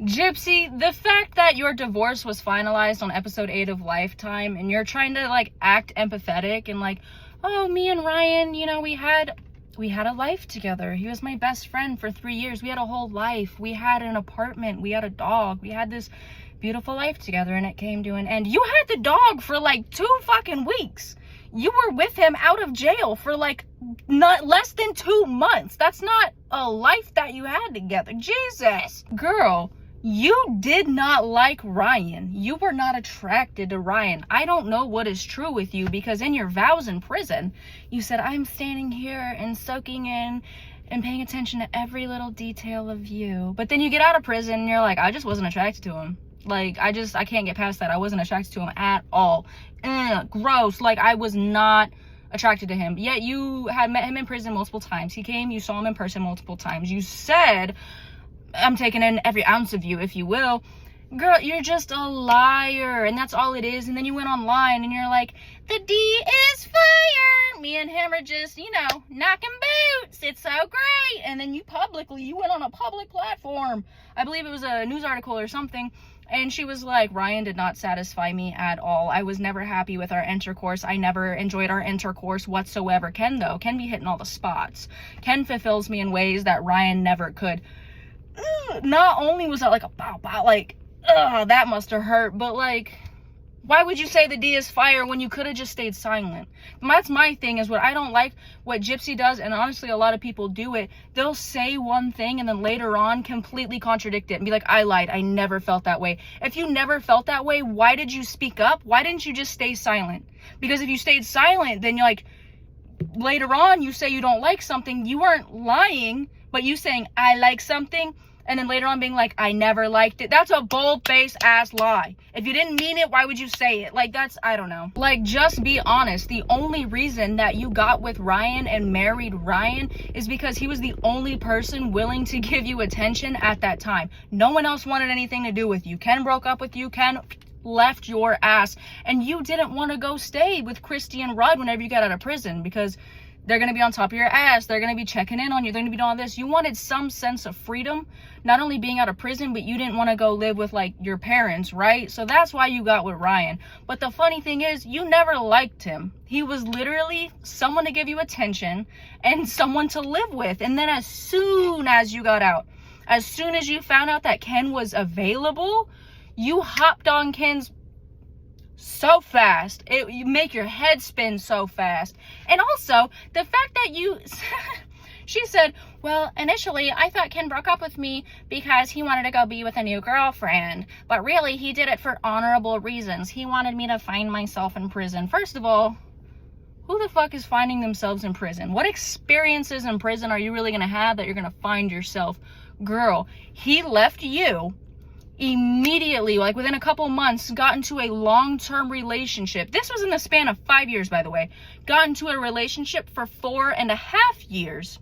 Gypsy, the fact that your divorce was finalized on episode 8 of Lifetime and you're trying to like act empathetic and like, oh, me and Ryan, you know, we had a life together. He was my best friend for 3 years. We had a whole life. We had an apartment. We had a dog. We had this beautiful life together, and it came to an end. You had the dog for like 2 fucking weeks. You were with him out of jail for like not less than 2 months. That's not a life that you had together. Jesus. Girl, you did not like Ryan. You were not attracted to Ryan. I don't know what is true with you, because in your vows in prison, you said, I'm standing here and soaking in and paying attention to every little detail of you. But then you get out of prison and you're like, I just wasn't attracted to him. Like, I can't get past that. I wasn't attracted to him at all. Gross. Like, I was not attracted to him. Yet you had met him in prison multiple times. He came, you saw him in person multiple times. You said, I'm taking in every ounce of you, if you will. Girl, you're just a liar, and that's all it is. And then you went online and you're like, the D is fire. Me and him are just, you know, knocking boots. It's so great. And then you went on a public platform. I believe it was a news article or something. And she was like, Ryan did not satisfy me at all. I was never happy with our intercourse. I never enjoyed our intercourse whatsoever. Ken, though, Ken be hitting all the spots. Ken fulfills me in ways that Ryan never could. Not only was that like a bow, like, that must have hurt, but like, why would you say the D is fire when you could have just stayed silent? That's my thing, is what I don't like what Gypsy does, and honestly a lot of people do it. They'll say one thing and then later on completely contradict it and be like, I lied, I never felt that way. If you never felt that way, why did you speak up? Why didn't you just stay silent? Because if you stayed silent, then you're like, later on you say you don't like something, you weren't lying, but you saying I like something and then later on being like, I never liked it. That's a bold-faced ass lie. If you didn't mean it, why would you say it? Like, that's, I don't know. Like, just be honest. The only reason that you got with Ryan and married Ryan is because he was the only person willing to give you attention at that time. No one else wanted anything to do with you. Ken broke up with you. Ken left your ass. And you didn't want to go stay with Christy and Rod whenever you got out of prison, because they're going to be on top of your ass. They're going to be checking in on you. They're going to be doing all this. You wanted some sense of freedom, not only being out of prison, but you didn't want to go live with like your parents, right? So that's why you got with Ryan. But the funny thing is, you never liked him. He was literally someone to give you attention and someone to live with. And then as soon as you got out, as soon as you found out that Ken was available, you hopped on Ken's so fast. You make your head spin so fast. And also the fact that she said, well, initially I thought Ken broke up with me because he wanted to go be with a new girlfriend, but really he did it for honorable reasons. He wanted me to find myself in prison. First of all, who the fuck is finding themselves in prison? What experiences in prison are you really gonna have that you're gonna find yourself? Girl, he left you immediately, like within a couple months, got into a long-term relationship. This was in the span of 5 years, by the way. Got into a relationship for 4.5 years,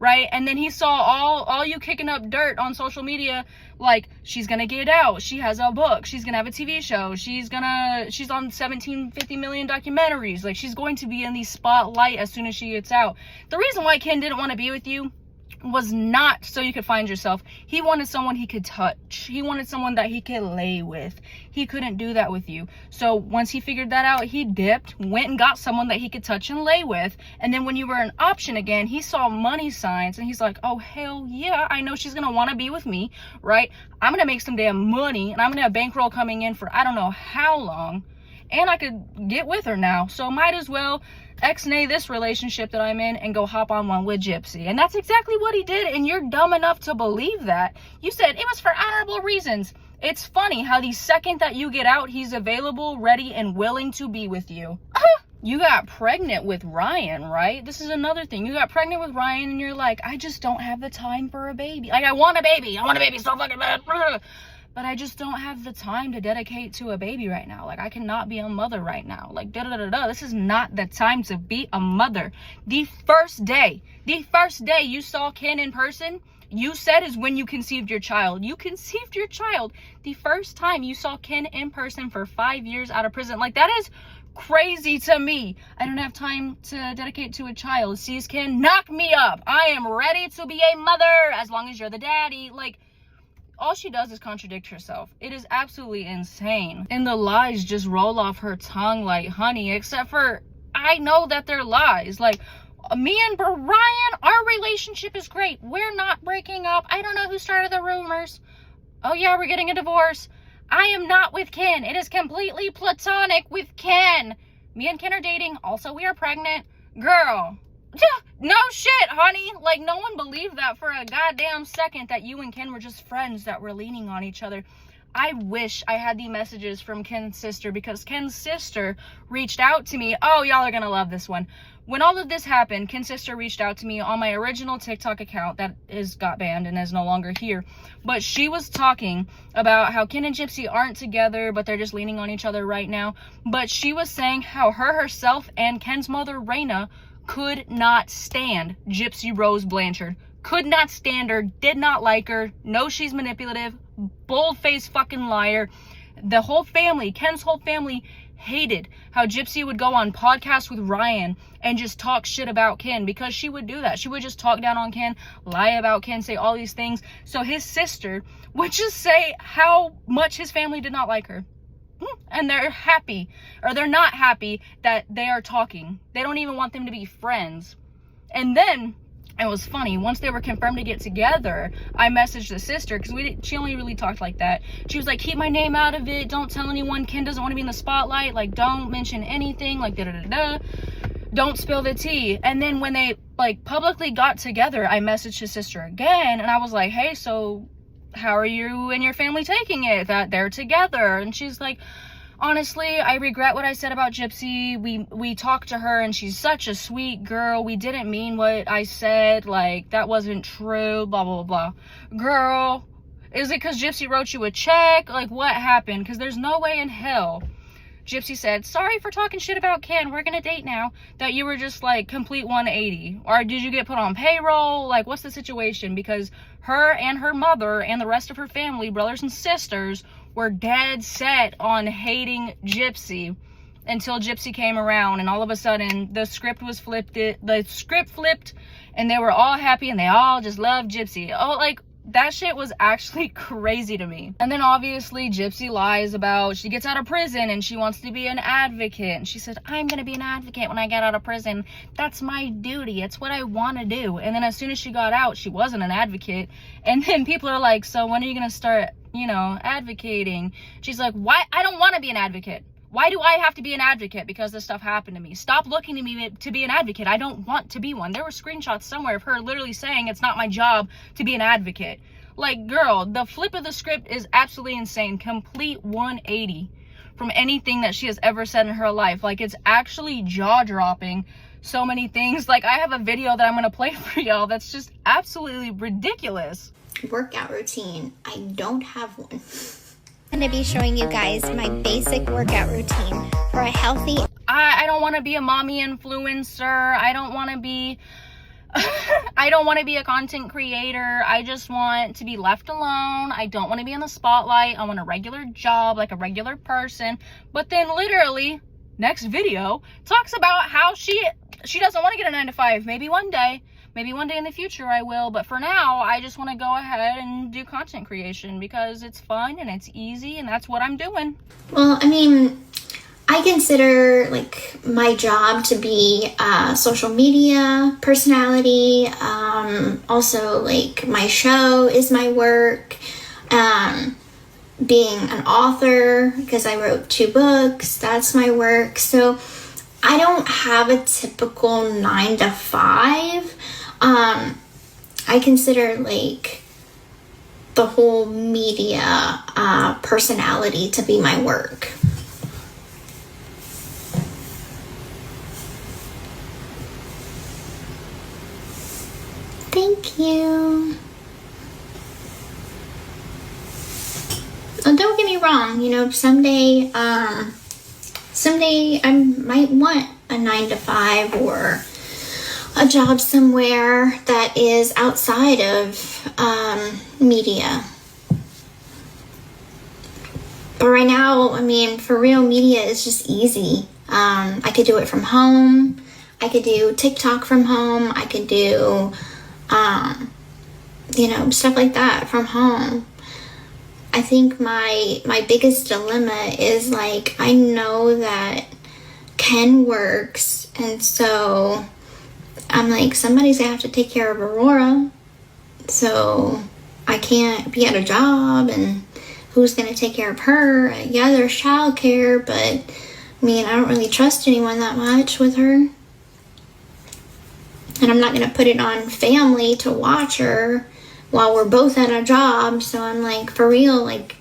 right? And then he saw all you kicking up dirt on social media, like, she's gonna get out, she has a book, she's gonna have a TV show, she's on 50 million documentaries, like, she's going to be in the spotlight as soon as she gets out. The reason why Ken didn't want to be with you was not so you could find yourself. He wanted someone he could touch. He wanted someone that he could lay with. He couldn't do that with you. So once he figured that out, he dipped, went and got someone that he could touch and lay with. And then when you were an option again, he saw money signs and he's like, oh, hell yeah, I know she's going to want to be with me, right? I'm going to make some damn money and I'm going to have bankroll coming in for I don't know how long. And I could get with her now. So might as well ex-nay this relationship that I'm in and go hop on one with Gypsy. And that's exactly what he did. And you're dumb enough to believe that. You said it was for honorable reasons. It's funny how the second that you get out, he's available, ready, and willing to be with you. You got pregnant with Ryan, right? This is another thing. You got pregnant with Ryan and you're like, I just don't have the time for a baby. Like, I want a baby. I want a baby so fucking bad. But I just don't have the time to dedicate to a baby right now. Like, I cannot be a mother right now. Like, This is not the time to be a mother. The first day you saw Ken in person, you said is when you conceived your child. You conceived your child the first time you saw Ken in person for 5 years out of prison. Like, that is crazy to me. I don't have time to dedicate to a child. Sees Ken, knock me up. I am ready to be a mother as long as you're the daddy. Like, all she does is contradict herself. It is absolutely insane. And the lies just roll off her tongue like honey, except for I know that they're lies. Like, me and Ryan, our relationship is great. We're not breaking up. I don't know who started the rumors. Oh yeah, we're getting a divorce. I am not with Ken. It is completely platonic with Ken. Me and Ken are dating. Also, we are pregnant. Girl. No shit, honey. Like, no one believed that for a goddamn second, that you and Ken were just friends that were leaning on each other. I wish I had the messages from Ken's sister, because Ken's sister reached out to me. Oh, y'all are gonna love this one. When all of this happened, Ken's sister reached out to me on my original TikTok account that got banned and is no longer here. But she was talking about how Ken and Gypsy aren't together, but they're just leaning on each other right now. But she was saying how herself and Ken's mother, Raina, could not stand Gypsy Rose Blanchard. Could not stand her, did not like her, knows she's manipulative, bold-faced fucking liar. The whole family, Ken's whole family, hated how Gypsy would go on podcasts with Ryan and just talk shit about Ken, because she would do that. She would just talk down on Ken, lie about Ken, say all these things. So his sister would just say how much his family did not like her. And they're happy, or they're not happy that they are talking. They don't even want them to be friends. And then it was funny, once they were confirmed to get together, I messaged the sister, because she only really talked like that. She was like, keep my name out of it, don't tell anyone, Ken doesn't want to be in the spotlight, like, don't mention anything, like, da-da-da-da, don't spill the tea. And then when they, like, publicly got together, I messaged his sister again, and I was like, hey, so how are you and your family taking it that they're together? And she's like, honestly, I regret what I said about Gypsy. We talked to her and she's such a sweet girl. We didn't mean what I said. Like, that wasn't true, blah, blah, blah. Girl, is it because Gypsy wrote you a check? Like, what happened? Because there's no way in hell Gypsy said, sorry for talking shit about Ken, we're gonna date now, that you were just like complete 180. Or did you get put on payroll? Like, what's the situation? Because her and her mother and the rest of her family, brothers and sisters, were dead set on hating Gypsy until Gypsy came around, and all of a sudden the script flipped, and they were all happy and they all just loved Gypsy. Oh, like, that shit was actually crazy to me. And then obviously Gypsy lies about she gets out of prison and she wants to be an advocate, and she said, I'm gonna be an advocate when I get out of prison. That's my duty, it's what I want to do. And then as soon as she got out, she wasn't an advocate. And then people are like, so when are you gonna start, you know, advocating? She's like, why? I don't want to be an advocate. Why do I have to be an advocate because this stuff happened to me? Stop looking to me to be an advocate. I don't want to be one. There were screenshots somewhere of her literally saying it's not my job to be an advocate. Like, girl, the flip of the script is absolutely insane. Complete 180 from anything that she has ever said in her life. Like, it's actually jaw-dropping. So many things. Like, I have a video that I'm going to play for y'all that's just absolutely ridiculous. Workout routine. I don't have one. I'm going to be showing you guys my basic workout routine for a healthy... I don't want to be a mommy influencer. I don't want to be... I don't want to be a content creator. I just want to be left alone. I don't want to be in the spotlight. I want a regular job, like a regular person. But then literally, next video talks about how she doesn't want to get a 9-to-5. Maybe one day in the future I will, but for now I just want to go ahead and do content creation because it's fun and it's easy, and that's what I'm doing. Well, I mean, I consider like my job to be social media personality. Also, like, my show is my work. Being an author, because I wrote 2 books, that's my work. So I don't have a typical 9-to-5. I consider like the whole media personality to be my work. Thank you. Oh, don't get me wrong, you know, someday I might want a 9-to-5 or a job somewhere that is outside of media. But right now, I mean, for real, media is just easy. I could do it from home. I could do TikTok from home. I could do, you know, stuff like that from home. I think my biggest dilemma is like, I know that Ken works, and so I'm like, somebody's gonna have to take care of Aurora, so I can't be at a job, and who's gonna take care of her? Yeah, there's childcare, but I mean, I don't really trust anyone that much with her, and I'm not gonna put it on family to watch her while we're both at a job. So I'm like, for real, like,